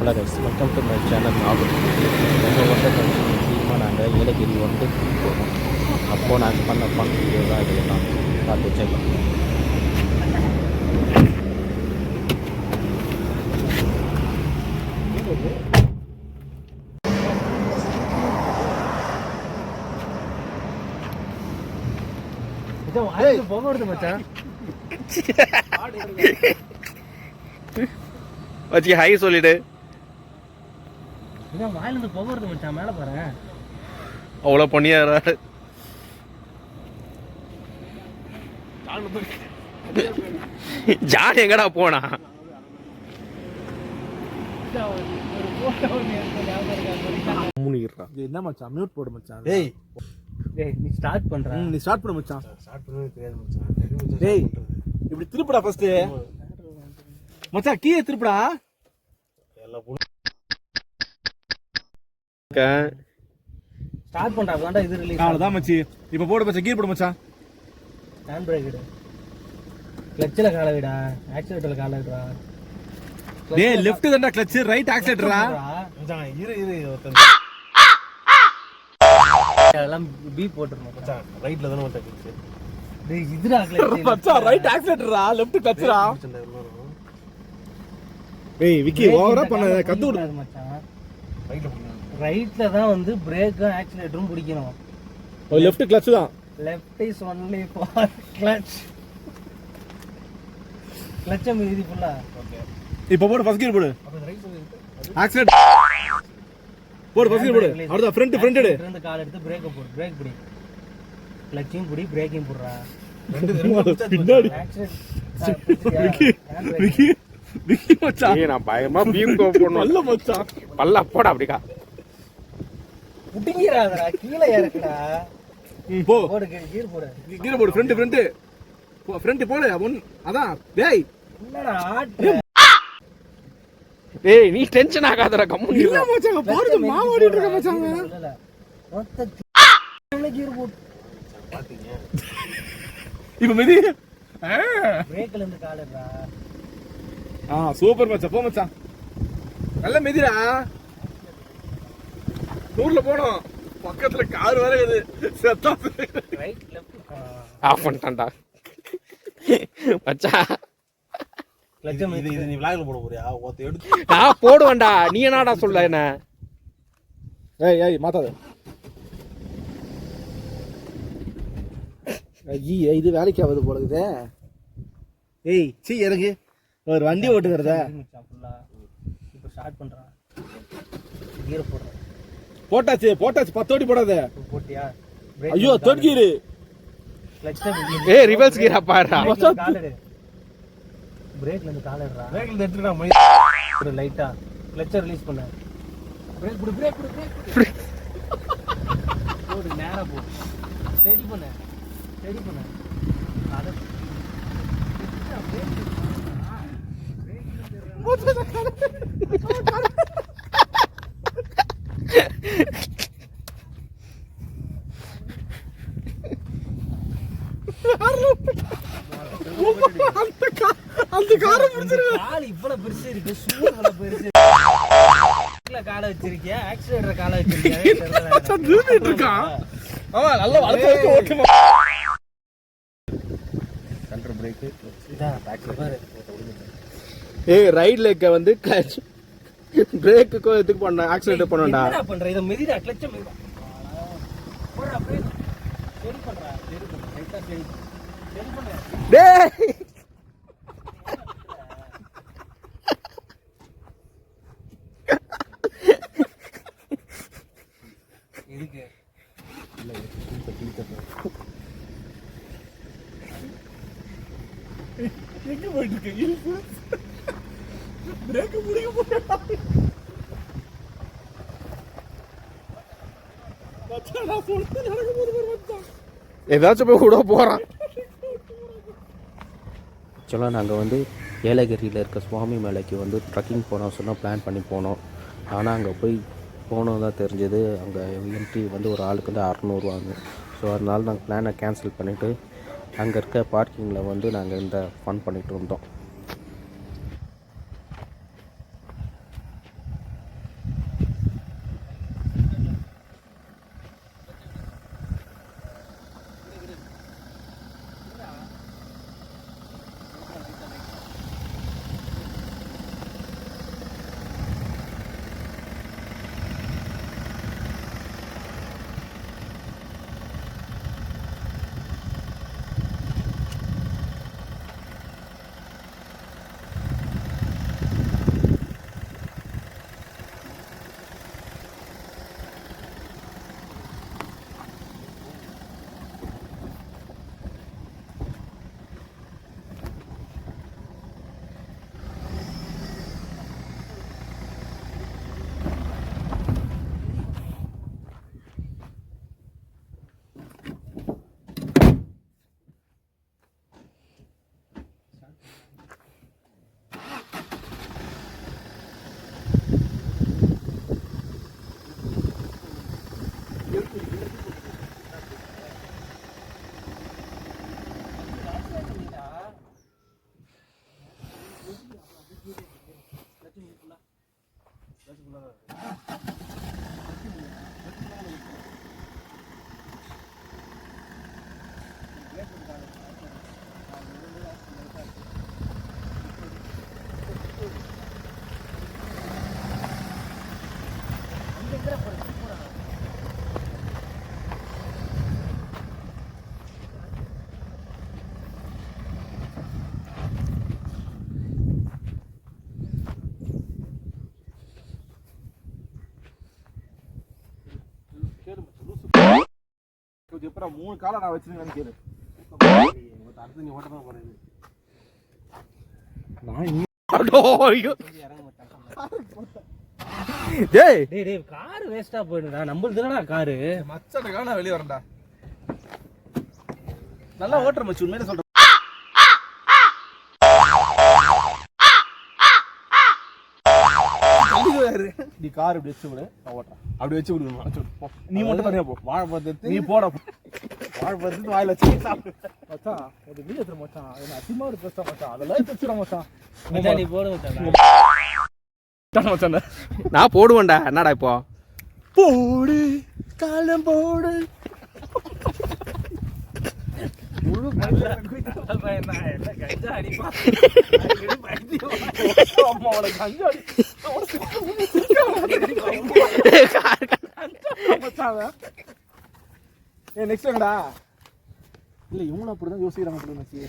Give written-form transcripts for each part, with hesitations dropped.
Hello guys, welcome to my channel. Nagore 2 வருஷம் கழிச்சு முக்கியமாக நாங்கள் ஏலகிரி வந்து போனோம். அப்போது நாங்கள் பண்ண ஃபன் வீடியோ தான் இதெல்லாம் பார்த்து வச்சுருக்கோம். போக வருது மச்சான். வச்சு ஹை சொல்லிடு. வாயிலிருந்து போக வருது மச்சான். மேல பாரு, அவ்வளோ பண்ணியா ஜான் எங்கடா போனா? என்ன மச்சான் மியூட் போடு மச்சான். டேய் டேய் நீ ஸ்டார்ட் பண்ற. நீ ஸ்டார்ட் பண்ணு மச்சான். ஸ்டார்ட் பண்ணவே தெரியாது மச்சான். டேய் இப்படி திருப்புடா ஃபர்ஸ்ட். மச்சான் கீழே திருப்புடா. ஸ்டார்ட் பண்றா அப்பதான் இது ரிலீஸ். அவ்வளவுதான் மச்சி. இப்போ போடு மச்சான், கீர் போடு மச்சான். ஹேண்ட் பிரேக் எடு. கிளட்ச்ல காலை விடா, ஆக்சிலேட்டர்ல காலை விடுடா. டேய் லெஃப்ட் தான்டா கிளட்ச், ரைட் ஆக்சிலேட்டரா. மச்சான் இரு அதெல்லாம் பி போட்டுறணும் மச்சான். ரைட்ல தான மச்சான் கிளட்ச். டேய் இதுடா கிளட்ச் மச்சான், ரைட் ஆக்சிலேட்டரா, லெஃப்ட் கிளட்ச்ரா. டேய் விக்கி ஓவரா பண்ண கத்து விடு மச்சான். ரைட்ல தான் வந்து பிரேக்கும் ஆக்சிலேட்டரும் பிடிக்கணும். லெஃப்ட் கிளட்ச் தான். Left is only for clutch. Clutch மீதி ஃபுல்லா. ஓகே இப்போ போடு ஃபர்ஸ்ட் கியர் போடு. அப்ப ரைட் ஆக்சிலேட் போடு, ஃபர்ஸ்ட் கியர் போடு. அடுத்து ஃப்ரண்ட் எடு. ரெண்டு கால் எடுத்து பிரேக் போடு. பிரேக் பிடி. கிளட்சிங் பிடி, பிரேக்கிங் போடுறா. ரெண்டு பின்னாடி விக்கி விக்கி மச்சான். ஏய் நான் பயமா பீம் கோ போறணும். நல்ல மச்சான். பல்ல போடா அப்படிடா. புடிங்கறாதடா, கீழ இறக்குடா. போ போடு, கீர் போடு. கீர் போடு. ஃப்ரண்ட் போடு. அதான் டேய் என்னடா ஆட்ற. டேய் நீ டென்ஷன் ஆகாதடா, கம்முனு இல்ல மச்சான். போறது மாவாடிட்டு இருக்க மச்சான். இல்ல மொத்த கீர் போடு. பாத்தீங்க இப்போ மிதி. பிரேக்ல இருந்து காலடா. சூப்பர் மச்சான். போ மச்சான், நல்ல மிதிடா. ஊர்ல போறோம், பக்கத்துல கார் வேற இருக்குது. செத்தா ரைட் லெஃப்ட் ஆஃப் பண்ணிட்டான்டா மச்சான். லட்சம் இது நீ vlogல போட போறியா? ஓத்த எடுத்து நான் போடுவேன்டா. நீ என்னடா சொல்ற என்ன? ஏய் மாத்தாத. ஐயே இது வேலைக்கு ஆகுது போலகுதே. ஏய் சீ இறங்கு. ஒரு வண்டி ஓட்டுகிறதா ஃபுல்லா. இப்போ ஸ்டார்ட் பண்றான். கீர் போடுறேன். போட்டாச்சு 10 ஓடி போடாத. போட்டியா? ஐயோ தேர்ட் கீர். கிளட்ச் ஏய் ரிவர்ஸ் கீரா பாருடா. கால் எடு. பிரேக்ல இருந்து கால் எடுடா. பிரேக்ல இருந்து எடுத்துடா. ஒரு லைட்டா கிளட்ச் ரிலீஸ் பண்ணு. பிரேக் போடு. போடு நேரா போ. ஸ்டடி பண்ணு. அத அந்த காரை பிடிச்சிரு. கால் இவ்வளவு பெருசு இருக்கு. ஷூ இவ்வளவு பெருசு. காலை வச்சிருக்கியா, ஆக்சிலேட்டர் காலை வச்சிருக்கியா? ஆமா நல்லா வளர்த்து வச்சு ஓட்டுமா. சென்டர் பிரேக் இதா பேக்ல பாரு. ஏய் ரைட் லெக்க வந்து கிளட்ச் பிரேக்குக்கு எதுக்கு பண்ண ஆக்சிலேட்டர் பண்ணடா. என்ன பண்ற? இத மிதிடா, கிளட்ச் மிதிடா. போடா பிரேக். சரி பண்றா. ரைட்டா சரி பண்ணு. டேய் எதுக்கு? இல்ல எங்க போயிட்டு இருக்க? பிரேக் முடிக்க போறா. மச்சான் நான் சொல்றது நடக்க போகுது மச்சான். ஏதாச்சும் போய் விட போறான். ஆக்சுவலாக நாங்கள் வந்து ஏலகிரியில் இருக்க சுவாமி மலைக்கு வந்து ட்ரக்கிங் போனோம் சொன்னால் பிளான் பண்ணி போனோம். ஆனால் அங்கே போய் போனோம் தான் தெரிஞ்சது, அங்கே என்ட்ரி வந்து ஒரு ஆளுக்கு வந்து 600 ரூபாங்க. ஸோ அதனால நாங்கள் பிளானை கேன்சல் பண்ணிவிட்டு அங்கே இருக்க பார்க்கிங்கில் வந்து நாங்கள் இந்த ஃபன் பண்ணிகிட்டு இருந்தோம். எப்பறம் 3 காலை நான் வச்சிருக்கேன்னு கேளு. அடுத்து நீ ஓட்ட தான் போறது. டேய் டேய் டேய் கார் வேஸ்டா போயிடுடா. நம்மளுது தானடா காரு. மச்சானுக்காக நான் வெளியே வரேன்டா. நல்லா ஓட்டுற மச்சி, உண்மையிலே சொல்றேன். நீ கார் இப்படி வச்சு விடு, நான் ஓட்டுறேன். அப்படி வச்சு விடு, நீ மட்டும் தனியா போ. வாழைப்பழத்தை நீ போட, வாழைப்பழத்து வாயில வச்சு சாப்பிடு. மச்சான் ஒரு வீடியோ எடுத்துரு மச்சான். அது அதிகமா ஒரு பேச மச்சான், அதெல்லாம் வச்சுடும் மச்சான். நீ போடு மச்சான். நான் போடுவேன்டா. என்னடா இப்போ போடு காலம் போடு. முழு கஞ்சா அடிப்பா. அம்மாவோட கஞ்சா நெக்ஸ்ட் எங்கடா? இல்ல இவங்களும் அப்படிதான் யோசிக்கிறாங்க அப்படி மச்சி.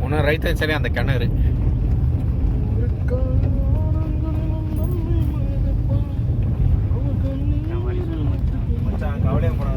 ஒன்று ரைட் சரி அந்த கிணறு. மச்சான் கவலையா போறாங்க.